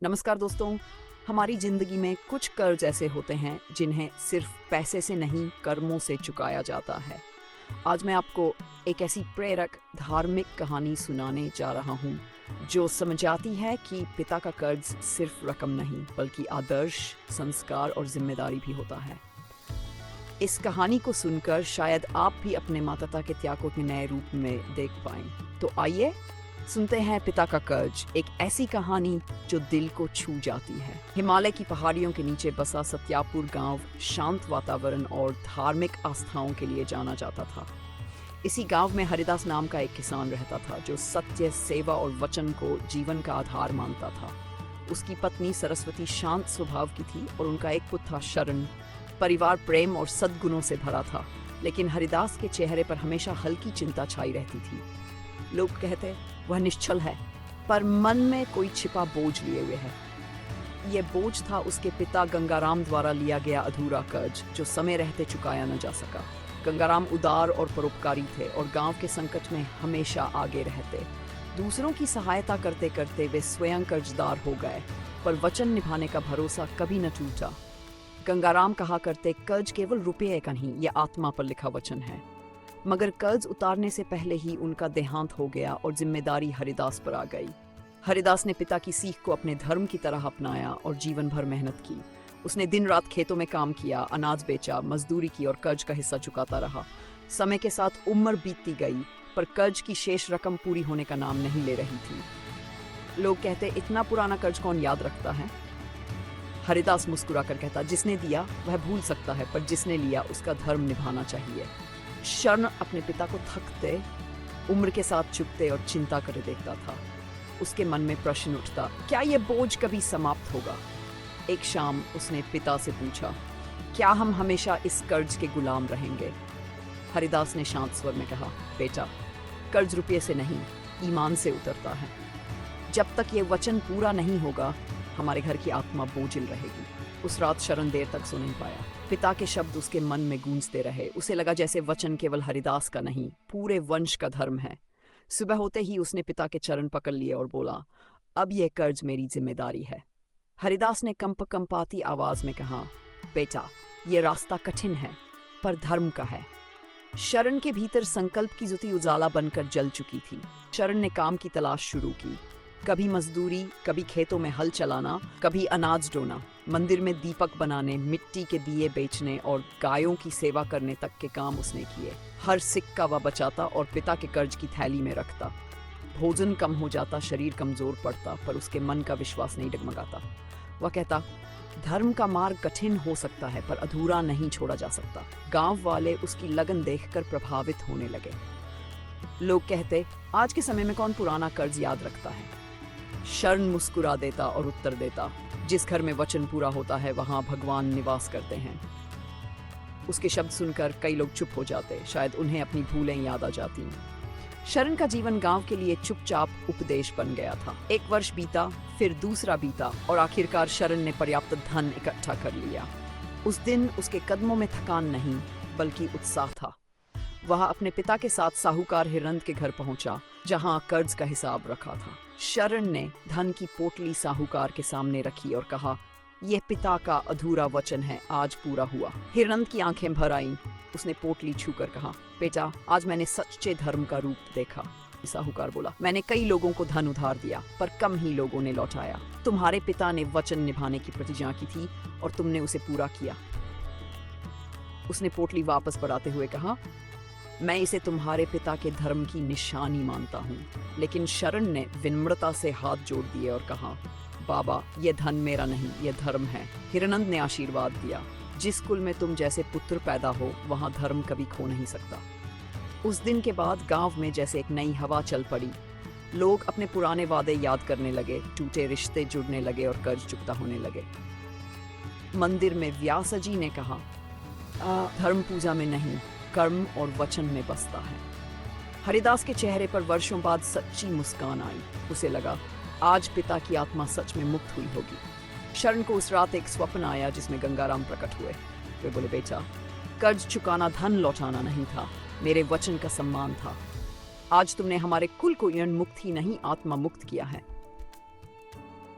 नमस्कार दोस्तों। हमारी जिंदगी में कुछ कर्ज ऐसे होते हैं जिन्हें सिर्फ पैसे से नहीं, कर्मों से चुकाया जाता है। आज मैं आपको एक ऐसी प्रेरक धार्मिक कहानी सुनाने जा रहा हूँ जो समझाती है कि पिता का कर्ज सिर्फ रकम नहीं बल्कि आदर्श, संस्कार और जिम्मेदारी भी होता है। इस कहानी को सुनकर शायद आप भी अपने माता पिता के त्यागों के नए रूप में देख पाएं। तो आइए सुनते हैं पिता का कर्ज, एक ऐसी कहानी जो दिल को छू जाती है। हिमालय की पहाड़ियों के नीचे बसा सत्यापुर गांव शांत वातावरण और धार्मिक आस्थाओं के लिए जाना जाता था। इसी गांव में हरिदास नाम का एक किसान रहता था जो सत्य, सेवा और वचन को जीवन का आधार मानता था। उसकी पत्नी सरस्वती शांत स्वभाव की थी और उनका एक पुत्र था शरण। परिवार प्रेम और सद्गुणों से भरा था, लेकिन हरिदास के चेहरे पर हमेशा हल्की चिंता छाई रहती थी। लोग कहते वह निश्चल है, पर मन में कोई छिपा बोझ लिए हुए है। यह बोझ था उसके पिता गंगाराम द्वारा लिया गया अधूरा कर्ज जो समय रहते चुकाया न जा सका। गंगाराम उदार और परोपकारी थे और गांव के संकट में हमेशा आगे रहते। दूसरों की सहायता करते करते वे स्वयं कर्जदार हो गए, पर वचन निभाने का भरोसा कभी न टूटा। गंगाराम कहा करते, कर्ज केवल रुपये का नहीं, यह आत्मा पर लिखा वचन है। मगर कर्ज उतारने से पहले ही उनका देहांत हो गया और जिम्मेदारी हरिदास पर आ गई। हरिदास ने पिता की सीख को अपने धर्म की तरह अपनाया और जीवन भर मेहनत की। उसने दिन रात खेतों में काम किया, अनाज बेचा, मजदूरी की और कर्ज का हिस्सा चुकाता रहा। समय के साथ उम्र बीतती गई, पर कर्ज की शेष रकम पूरी होने का नाम नहीं ले रही थी। लोग कहते, इतना पुराना कर्ज कौन याद रखता है? हरिदास मुस्कुराकर कहता, जिसने दिया वह भूल सकता है, पर जिसने लिया उसका धर्म निभाना चाहिए। शरण अपने पिता को थकते, उम्र के साथ चुकते और चिंता कर देखता था। उसके मन में प्रश्न उठता, क्या यह बोझ कभी समाप्त होगा? एक शाम उसने पिता से पूछा, क्या हम हमेशा इस कर्ज के गुलाम रहेंगे? हरिदास ने शांत स्वर में कहा, बेटा, कर्ज रुपये से नहीं, ईमान से उतरता है। जब तक ये वचन पूरा नहीं होगा, हमारे घर की आत्मा बोझिल रहेगी। उस रात शरण देर तक सो नहीं पाया। पिता के शब्द उसके मन में गूंजते रहे। उसे लगा जैसे वचन केवल हरिदास का नहीं, पूरे वंश का धर्म है। सुबह होते ही उसने पिता के चरण पकड़ लिए और बोला, अब यह कर्ज मेरी जिम्मेदारी है। हरिदास ने कंपाती आवाज में कहा, बेटा, यह रास्ता कठिन है, पर धर्म का है। शरण के भीतर संकल्प की ज्योति उजाला बनकर जल चुकी थी। शरण ने काम की तलाश शुरू की। कभी मजदूरी, कभी खेतों में हल चलाना, कभी अनाज ढोना, मंदिर में दीपक बनाने, मिट्टी के दिए बेचने और गायों की सेवा करने तक के काम उसने किए। हर सिक्का वह बचाता और पिता के कर्ज की थैली में रखता। भोजन कम हो जाता, शरीर कमजोर पड़ता, पर उसके मन का विश्वास नहीं डगमगाता। वह कहता, धर्म का मार्ग कठिन हो सकता है, पर अधूरा नहीं छोड़ा जा सकता। गांव वाले उसकी लगन देखकर प्रभावित होने लगे। लोग कहते, आज के समय में कौन पुराना कर्ज याद रखता है? शरण मुस्कुरा देता और उत्तर देता, जिस घर में वचन पूरा होता है वहां भगवान निवास करते हैं। उसके शब्द सुनकर कई लोग चुप हो जाते, शायद उन्हें अपनी भूलें याद आ जाती। शरण का जीवन गांव के लिए चुपचाप उपदेश बन गया था। एक वर्ष बीता, फिर दूसरा बीता और आखिरकार शरण ने पर्याप्त धन इकट्ठा कर लिया। उस दिन उसके कदमों में थकान नहीं बल्कि उत्साह था। वह अपने पिता के साथ साहूकार हिरंद के घर पहुंचा, जहां कर्ज का हिसाब रखा था। शरण ने धन की पोटली साहूकार के सामने रखी और कहा, यह पिता का अधूरा वचन है, आज पूरा हुआ। हिरंद की आंखें भर आईं। उसने पोटली छूकर कहा, बेटा, आज मैंने सच्चे धर्म का रूप देखा। साहूकार बोला, मैंने कई लोगों को धन उधार दिया, पर कम ही लोगों ने लौटाया। तुम्हारे पिता ने वचन निभाने की प्रतिज्ञा की थी और तुमने उसे पूरा किया। उसने पोटली वापस बढ़ाते हुए कहा, मैं इसे तुम्हारे पिता के धर्म की निशानी मानता हूँ। लेकिन शरण ने विनम्रता से हाथ जोड़ दिए और कहा, बाबा, यह धन मेरा नहीं, यह धर्म है। हिरनंद ने आशीर्वाद दिया, जिस कुल में तुम जैसे पुत्र पैदा हो, वहाँ धर्म कभी खो नहीं सकता। उस दिन के बाद गांव में जैसे एक नई हवा चल पड़ी। लोग अपने पुराने वादे याद करने लगे, टूटे रिश्ते जुड़ने लगे और कर्ज चुकता होने लगे। मंदिर में व्यास जी ने कहा, धर्म पूजा में नहीं, कर्म और वचन में बसता है। हरिदास के चेहरे पर वर्षों बाद सच्ची मुस्कान आई। उसे लगा, आज पिता की आत्मा सच में मुक्त हुई होगी। शरण को उस रात एक स्वप्न आया जिसमें गंगाराम प्रकट हुए। वे बोले, बेटा, कर्ज चुकाना धन लौटाना नहीं था, मेरे वचन का सम्मान था। आज तुमने हमारे कुल को यण मुक्त ही नहीं, आत्मा मुक्त किया है।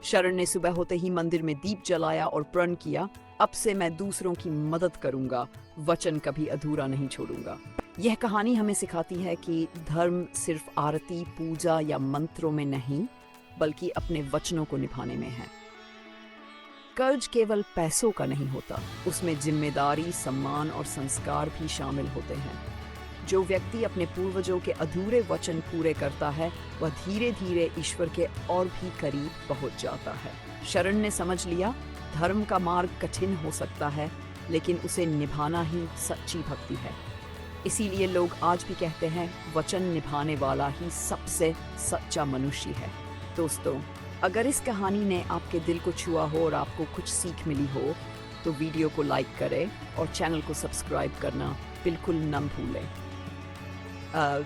शरण ने सुबह होते ही मंदिर में दीप जलाया और प्रण किया, अब से मैं दूसरों की मदद करूंगा, वचन कभी अधूरा नहीं छोड़ूंगा। यह कहानी हमें सिखाती है कि धर्म सिर्फ आरती, पूजा या मंत्रों में नहीं, बल्कि अपने वचनों को निभाने में है। कर्ज केवल पैसों का नहीं होता, उसमें जिम्मेदारी, सम्मान और संस्कार भी शामिल होते हैं। जो व्यक्ति अपने पूर्वजों के अधूरे वचन पूरे करता है, वह धीरे धीरे ईश्वर के और भी करीब पहुंच जाता है। शरण ने समझ लिया, धर्म का मार्ग कठिन हो सकता है, लेकिन उसे निभाना ही सच्ची भक्ति है। इसीलिए लोग आज भी कहते हैं, वचन निभाने वाला ही सबसे सच्चा मनुष्य है। दोस्तों, अगर इस कहानी ने आपके दिल को छुआ हो और आपको कुछ सीख मिली हो, तो वीडियो को लाइक करें और चैनल को सब्सक्राइब करना बिल्कुल न भूलें,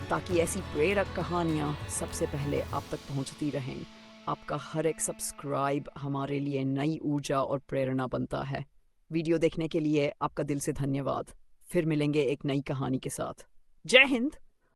ताकि ऐसी प्रेरक कहानियाँ सबसे पहले आप तक पहुँचती रहें। आपका हर एक सब्सक्राइब हमारे लिए नई ऊर्जा और प्रेरणा बनता है। वीडियो देखने के लिए आपका दिल से धन्यवाद। फिर मिलेंगे एक नई कहानी के साथ। जय हिंद।